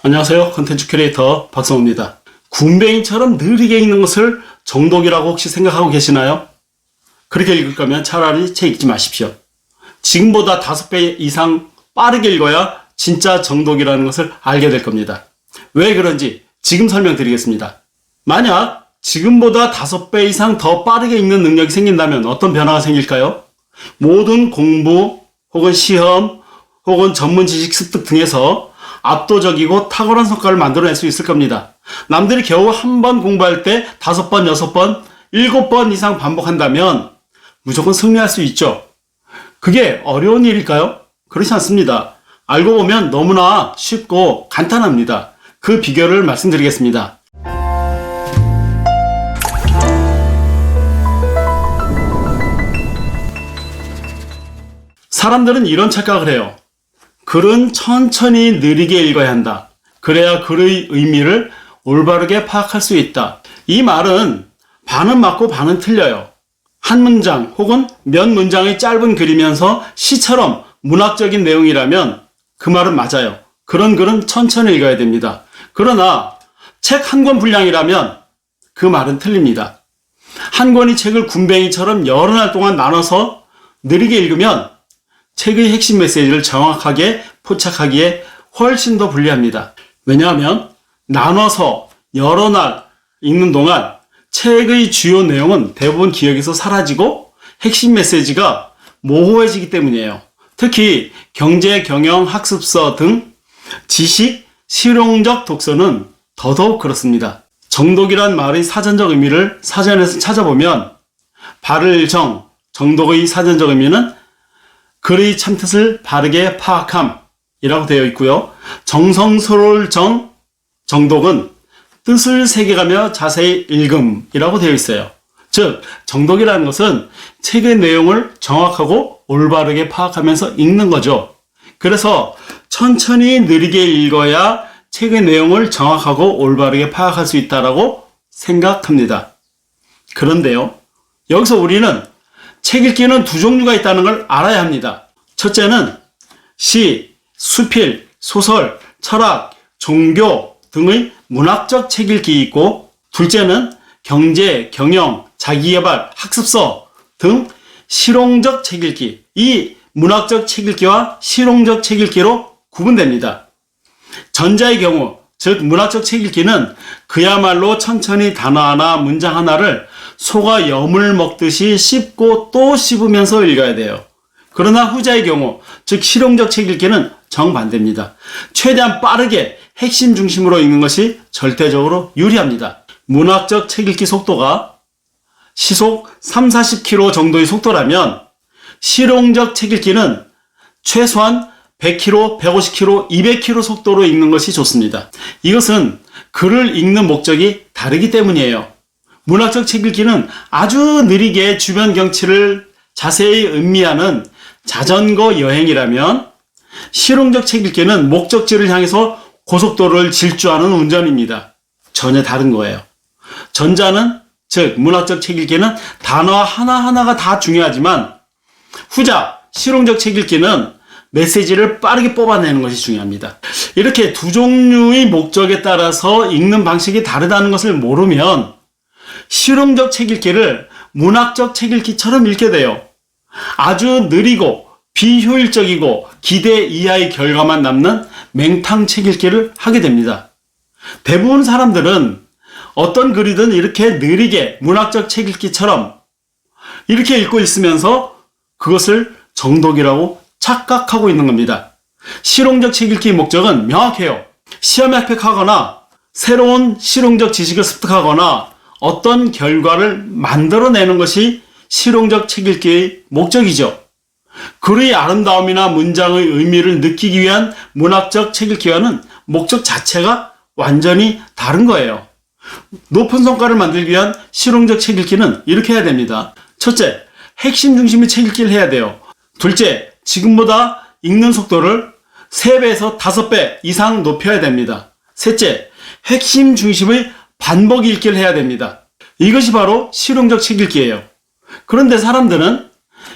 안녕하세요. 컨텐츠 큐레이터 박성호입니다. 군뱅이처럼 느리게 읽는 것을 정독이라고 혹시 생각하고 계시나요? 그렇게 읽을 거면 차라리 책 읽지 마십시오. 지금보다 5배 이상 빠르게 읽어야 진짜 정독이라는 것을 알게 될 겁니다. 왜 그런지 지금 설명드리겠습니다. 만약 지금보다 5배 이상 더 빠르게 읽는 능력이 생긴다면 어떤 변화가 생길까요? 모든 공부 혹은 시험 혹은 전문 지식 습득 등에서 압도적이고 탁월한 성과를 만들어낼 수 있을 겁니다. 남들이 겨우 한 번 공부할 때 5번, 6번, 7번 이상 반복한다면 무조건 승리할 수 있죠. 그게 어려운 일일까요? 그렇지 않습니다. 알고 보면 너무나 쉽고 간단합니다. 그 비결을 말씀드리겠습니다. 사람들은 이런 착각을 해요. 글은 천천히 느리게 읽어야 한다. 그래야 글의 의미를 올바르게 파악할 수 있다. 이 말은 반은 맞고 반은 틀려요. 한 문장 혹은 몇 문장의 짧은 글이면서 시처럼 문학적인 내용이라면 그 말은 맞아요. 그런 글은 천천히 읽어야 됩니다. 그러나 책 한 권 분량이라면 그 말은 틀립니다. 한 권의 책을 군뱅이처럼 여러 날 동안 나눠서 느리게 읽으면 책의 핵심 메시지를 정확하게 포착하기에 훨씬 더 불리합니다. 왜냐하면 나눠서 여러 날 읽는 동안 책의 주요 내용은 대부분 기억에서 사라지고 핵심 메시지가 모호해지기 때문이에요. 특히 경제, 경영, 학습서 등 지식, 실용적 독서는 더더욱 그렇습니다. 정독이란 말의 사전적 의미를 사전에서 찾아보면 발을정, 정독의 사전적 의미는 글의 참뜻을 바르게 파악함이라고 되어 있고요. 정성스러울 정독은 뜻을 새겨가며 자세히 읽음이라고 되어 있어요. 즉, 정독이라는 것은 책의 내용을 정확하고 올바르게 파악하면서 읽는 거죠. 그래서 천천히 느리게 읽어야 책의 내용을 정확하고 올바르게 파악할 수 있다고 생각합니다. 그런데요, 여기서 우리는 책 읽기는 두 종류가 있다는 걸 알아야 합니다. 첫째는 시, 수필, 소설, 철학, 종교 등의 문학적 책 읽기 있고, 둘째는 경제, 경영, 자기개발, 학습서 등 실용적 책 읽기. 이 문학적 책 읽기와 실용적 책 읽기로 구분됩니다. 전자의 경우, 즉 문학적 책 읽기는 그야말로 천천히 단어 하나, 문장 하나를 소가 염을 먹듯이 씹고 또 씹으면서 읽어야 돼요. 그러나 후자의 경우, 즉 실용적 책 읽기는 정반대입니다. 최대한 빠르게 핵심 중심으로 읽는 것이 절대적으로 유리합니다. 문학적 책 읽기 속도가 시속 30-40km 정도의 속도라면 실용적 책 읽기는 최소한 100km, 150km, 200km 속도로 읽는 것이 좋습니다. 이것은 글을 읽는 목적이 다르기 때문이에요. 문학적 책 읽기는 아주 느리게 주변 경치를 자세히 음미하는 자전거 여행이라면 실용적 책 읽기는 목적지를 향해서 고속도로를 질주하는 운전입니다. 전혀 다른 거예요. 전자는, 즉 문학적 책 읽기는 단어 하나하나가 다 중요하지만 후자, 실용적 책 읽기는 메시지를 빠르게 뽑아내는 것이 중요합니다. 이렇게 두 종류의 목적에 따라서 읽는 방식이 다르다는 것을 모르면 실용적 책 읽기를 문학적 책 읽기처럼 읽게 돼요. 아주 느리고 비효율적이고 기대 이하의 결과만 남는 맹탕 책 읽기를 하게 됩니다. 대부분 사람들은 어떤 글이든 이렇게 느리게 문학적 책 읽기처럼 이렇게 읽고 있으면서 그것을 정독이라고 착각하고 있는 겁니다. 실용적 책 읽기의 목적은 명확해요. 시험에 합격하거나 새로운 실용적 지식을 습득하거나 어떤 결과를 만들어내는 것이 실용적 책 읽기의 목적이죠. 글의 아름다움이나 문장의 의미를 느끼기 위한 문학적 책 읽기와는 목적 자체가 완전히 다른 거예요. 높은 성과를 만들기 위한 실용적 책 읽기는 이렇게 해야 됩니다. 첫째, 핵심 중심의 책 읽기를 해야 돼요. 둘째, 지금보다 읽는 속도를 3배에서 5배 이상 높여야 됩니다. 셋째, 핵심 중심의 반복 읽기를 해야 됩니다. 이것이 바로 실용적 책 읽기예요. 그런데 사람들은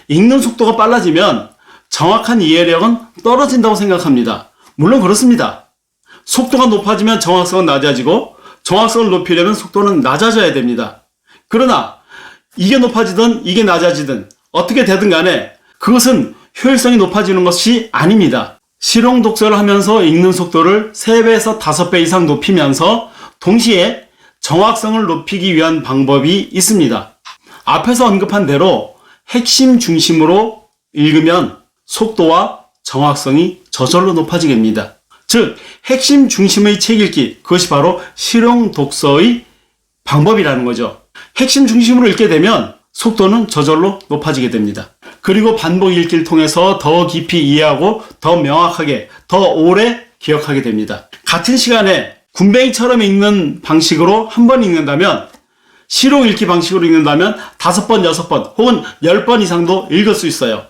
읽는 속도가 빨라지면 정확한 이해력은 떨어진다고 생각합니다. 물론 그렇습니다. 속도가 높아지면 정확성은 낮아지고 정확성을 높이려면 속도는 낮아져야 됩니다. 그러나 이게 높아지든 이게 낮아지든 어떻게 되든 간에 그것은 효율성이 높아지는 것이 아닙니다. 실용 독서를 하면서 읽는 속도를 3배에서 5배 이상 높이면서 동시에 정확성을 높이기 위한 방법이 있습니다. 앞에서 언급한 대로 핵심 중심으로 읽으면 속도와 정확성이 저절로 높아지게 됩니다. 즉, 핵심 중심의 책 읽기, 그것이 바로 실용 독서의 방법이라는 거죠. 핵심 중심으로 읽게 되면 속도는 저절로 높아지게 됩니다. 그리고 반복 읽기를 통해서 더 깊이 이해하고 더 명확하게, 더 오래 기억하게 됩니다. 같은 시간에 군뱅이처럼 읽는 방식으로 한 번 읽는다면, 실용 읽기 방식으로 읽는다면 5번, 6번 혹은 10번 이상도 읽을 수 있어요.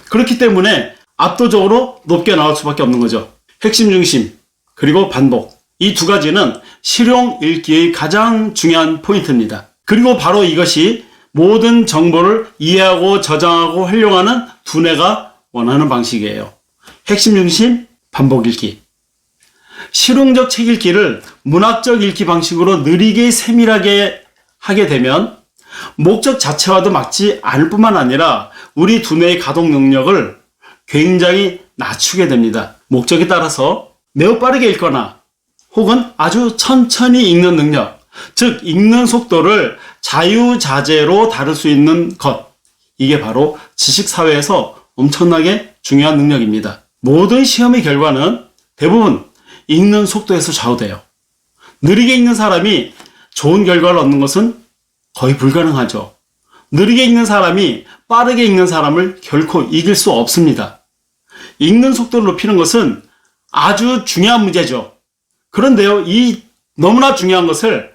그렇기 때문에 압도적으로 높게 나올 수밖에 없는 거죠. 핵심 중심, 그리고 반복. 이 두 가지는 실용 읽기의 가장 중요한 포인트입니다. 그리고 바로 이것이 모든 정보를 이해하고 저장하고 활용하는 두뇌가 원하는 방식이에요. 핵심 중심, 반복 읽기. 실용적 책 읽기를 문학적 읽기 방식으로 느리게 세밀하게 하게 되면 목적 자체와도 맞지 않을 뿐만 아니라 우리 두뇌의 가동 능력을 굉장히 낮추게 됩니다. 목적에 따라서 매우 빠르게 읽거나 혹은 아주 천천히 읽는 능력, 즉 읽는 속도를 자유자재로 다룰 수 있는 것, 이게 바로 지식사회에서 엄청나게 중요한 능력입니다. 모든 시험의 결과는 대부분 읽는 속도에서 좌우돼요. 느리게 읽는 사람이 좋은 결과를 얻는 것은 거의 불가능하죠. 느리게 읽는 사람이 빠르게 읽는 사람을 결코 이길 수 없습니다. 읽는 속도를 높이는 것은 아주 중요한 문제죠. 그런데요, 이 너무나 중요한 것을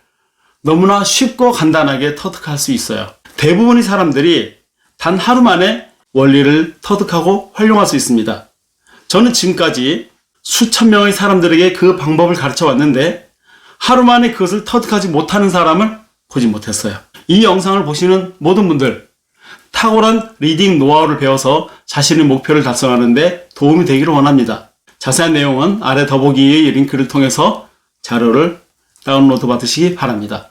너무나 쉽고 간단하게 터득할 수 있어요. 대부분의 사람들이 단 하루 만에 원리를 터득하고 활용할 수 있습니다. 저는 지금까지 수천 명의 사람들에게 그 방법을 가르쳐 왔는데 하루 만에 그것을 터득하지 못하는 사람을 보지 못했어요. 이 영상을 보시는 모든 분들, 탁월한 리딩 노하우를 배워서 자신의 목표를 달성하는 데 도움이 되기를 원합니다. 자세한 내용은 아래 더보기의 링크를 통해서 자료를 다운로드 받으시기 바랍니다.